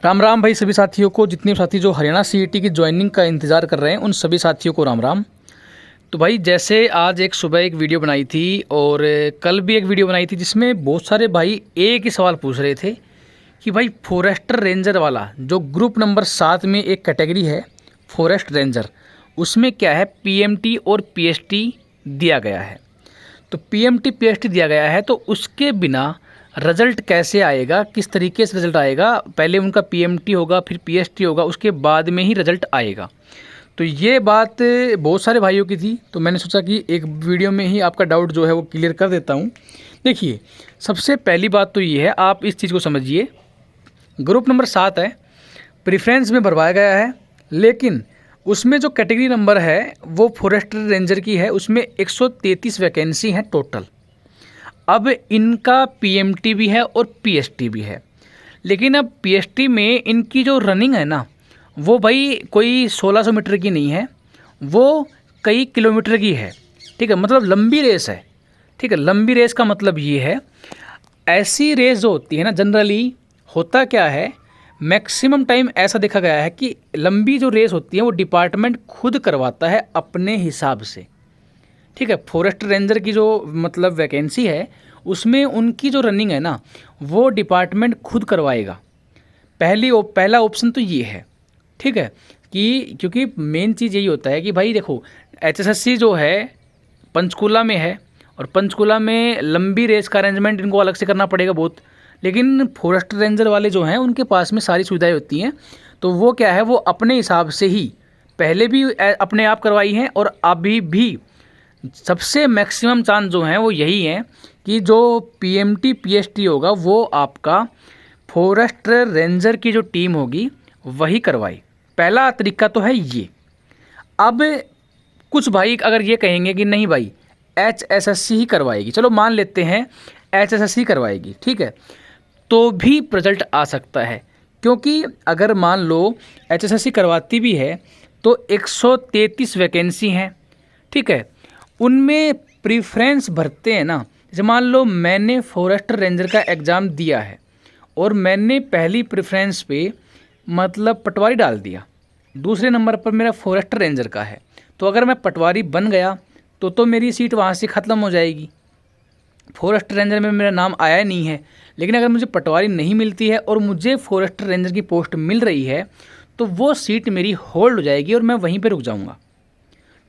राम राम भाई सभी साथियों को, जितने साथी जो हरियाणा सीईटी की ज्वाइनिंग का इंतज़ार कर रहे हैं उन सभी साथियों को राम राम। तो भाई जैसे आज एक सुबह एक वीडियो बनाई थी और कल भी एक वीडियो बनाई थी जिसमें बहुत सारे भाई एक ही सवाल पूछ रहे थे कि भाई फॉरेस्टर रेंजर वाला जो ग्रुप नंबर 7 में एक कैटेगरी है फॉरेस्ट रेंजर, उसमें क्या है पीएमटी और पीएसटी दिया गया है। तो पीएमटी पीएसटी दिया गया है तो उसके बिना रिज़ल्ट कैसे आएगा, किस तरीके से रिज़ल्ट आएगा। पहले उनका पीएमटी होगा फिर पीएसटी होगा, उसके बाद में ही रिज़ल्ट आएगा। तो ये बात बहुत सारे भाइयों की थी, तो मैंने सोचा कि एक वीडियो में ही आपका डाउट जो है वो क्लियर कर देता हूँ। देखिए, सबसे पहली बात तो ये है, आप इस चीज़ को समझिए। ग्रुप नंबर 7 है, प्रेफरेंस में भरवाया गया है, लेकिन उसमें जो कैटेगरी नंबर है वो फॉरेस्टर रेंजर की है। उसमें 133 वैकेंसी हैं टोटल। अब इनका पीएमटी भी है और पीएसटी भी है, लेकिन अब पीएसटी में इनकी जो रनिंग है ना, वो भाई कोई 1600 मीटर की नहीं है, वो कई किलोमीटर की है। ठीक है, मतलब लंबी रेस है। ठीक है, लंबी रेस का मतलब ये है, ऐसी रेस जो होती है ना, जनरली होता क्या है, मैक्सिमम टाइम ऐसा देखा गया है कि लंबी जो रेस होती है वो डिपार्टमेंट खुद करवाता है अपने हिसाब से। ठीक है, फॉरेस्ट रेंजर की जो मतलब वैकेंसी है उसमें उनकी जो रनिंग है ना वो डिपार्टमेंट खुद करवाएगा। पहला ऑप्शन तो ये है। ठीक है, कि क्योंकि मेन चीज़ यही होता है कि भाई देखो, एचएसएससी जो है पंचकूला में है और पंचकूला में लंबी रेस का अरेंजमेंट इनको अलग से करना पड़ेगा बहुत, लेकिन फॉरेस्ट रेंजर वाले जो हैं उनके पास में सारी सुविधाएं होती हैं। तो वो क्या है, वो अपने हिसाब से ही पहले भी अपने आप करवाई हैं और अभी भी सबसे मैक्सिमम चांस जो हैं वो यही हैं कि जो पीएमटी पीएसटी होगा वो आपका फॉरेस्ट रेंजर की जो टीम होगी वही करवाई। पहला तरीका तो है ये। अब कुछ भाई अगर ये कहेंगे कि नहीं भाई एचएसएससी ही करवाएगी, चलो मान लेते हैं एचएसएससी करवाएगी, ठीक है, तो भी रिजल्ट आ सकता है। क्योंकि अगर मान लो एचएसएससी करवाती भी है तो 133 वैकेंसी हैं। ठीक है, उनमें प्रेफरेंस भरते हैं ना। जैसे मान लो मैंने फॉरेस्ट रेंजर का एग्ज़ाम दिया है और मैंने पहली प्रेफरेंस पे मतलब पटवारी डाल दिया, दूसरे नंबर पर मेरा फॉरेस्ट रेंजर का है, तो अगर मैं पटवारी बन गया तो मेरी सीट वहाँ से ख़त्म हो जाएगी। फॉरेस्ट रेंजर में मेरा नाम आया नहीं है, लेकिन अगर मुझे पटवारी नहीं मिलती है और मुझे फॉरेस्ट रेंजर की पोस्ट मिल रही है तो वो सीट मेरी होल्ड हो जाएगी और मैं वहीं पे रुक जाऊंगा।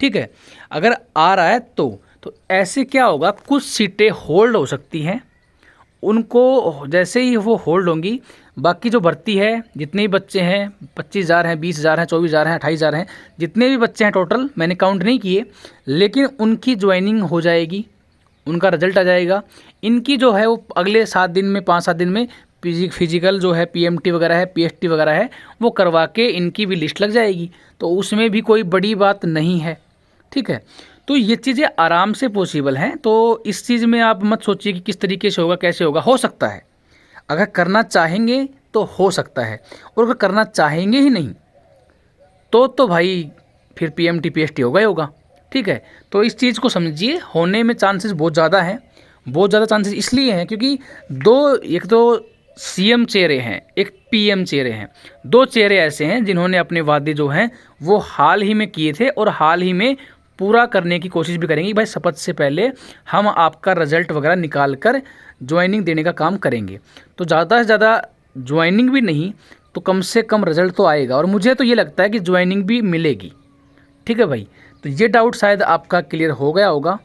ठीक है, अगर आ रहा है तो ऐसे क्या होगा, कुछ सीटें होल्ड हो सकती हैं, उनको जैसे ही वो होल्ड होंगी बाकी जो भर्ती है, जितने भी बच्चे हैं 25,000 हैं, 20,000 हैं, 24,000 हैं, 28,000 हैं, जितने भी बच्चे हैं टोटल मैंने काउंट नहीं किए, लेकिन उनकी ज्वाइनिंग हो जाएगी, उनका रिजल्ट आ जाएगा। इनकी जो है वो अगले 7 दिन में 5-7 दिन में फिजिकल जो है पीएमटी वगैरह है पीएसटी वगैरह है वो करवा के इनकी भी लिस्ट लग जाएगी, तो उसमें भी कोई बड़ी बात नहीं है। ठीक है, तो ये चीज़ें आराम से पॉसिबल हैं। तो इस चीज़ में आप मत सोचिए कि किस तरीके से होगा, कैसे होगा। हो सकता है, अगर करना चाहेंगे तो हो सकता है, और अगर करना चाहेंगे ही नहीं तो भाई फिर पीएमटी पीएसटी होगा ही होगा। ठीक है, तो इस चीज़ को समझिए, होने में चांसेस बहुत ज़्यादा हैं। बहुत ज़्यादा चांसेस इसलिए हैं क्योंकि एक तो सीएम चेहरे हैं, एक पीएम चेहरे हैं, दो चेहरे ऐसे हैं जिन्होंने अपने वादे जो हैं वो हाल ही में किए थे और हाल ही में पूरा करने की कोशिश भी करेंगे। भाई शपथ से पहले हम आपका रिजल्ट वगैरह निकाल कर ज्वाइनिंग देने का काम करेंगे। तो ज़्यादा से ज़्यादा ज्वाइनिंग भी नहीं तो कम से कम रिजल्ट तो आएगा, और मुझे तो ये लगता है कि ज्वाइनिंग भी मिलेगी। ठीक है भाई, तो ये डाउट शायद आपका क्लियर हो गया होगा,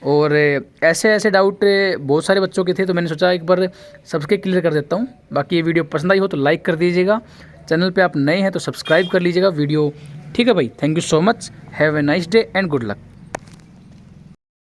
और ऐसे ऐसे डाउट बहुत सारे बच्चों के थे, तो मैंने सोचा एक बार सबके क्लियर कर देता हूँ। बाकी ये वीडियो पसंद आई हो तो लाइक कर दीजिएगा, चैनल पे आप नए हैं तो सब्सक्राइब कर लीजिएगा वीडियो। ठीक है भाई, thank you so much, have a nice day and good luck.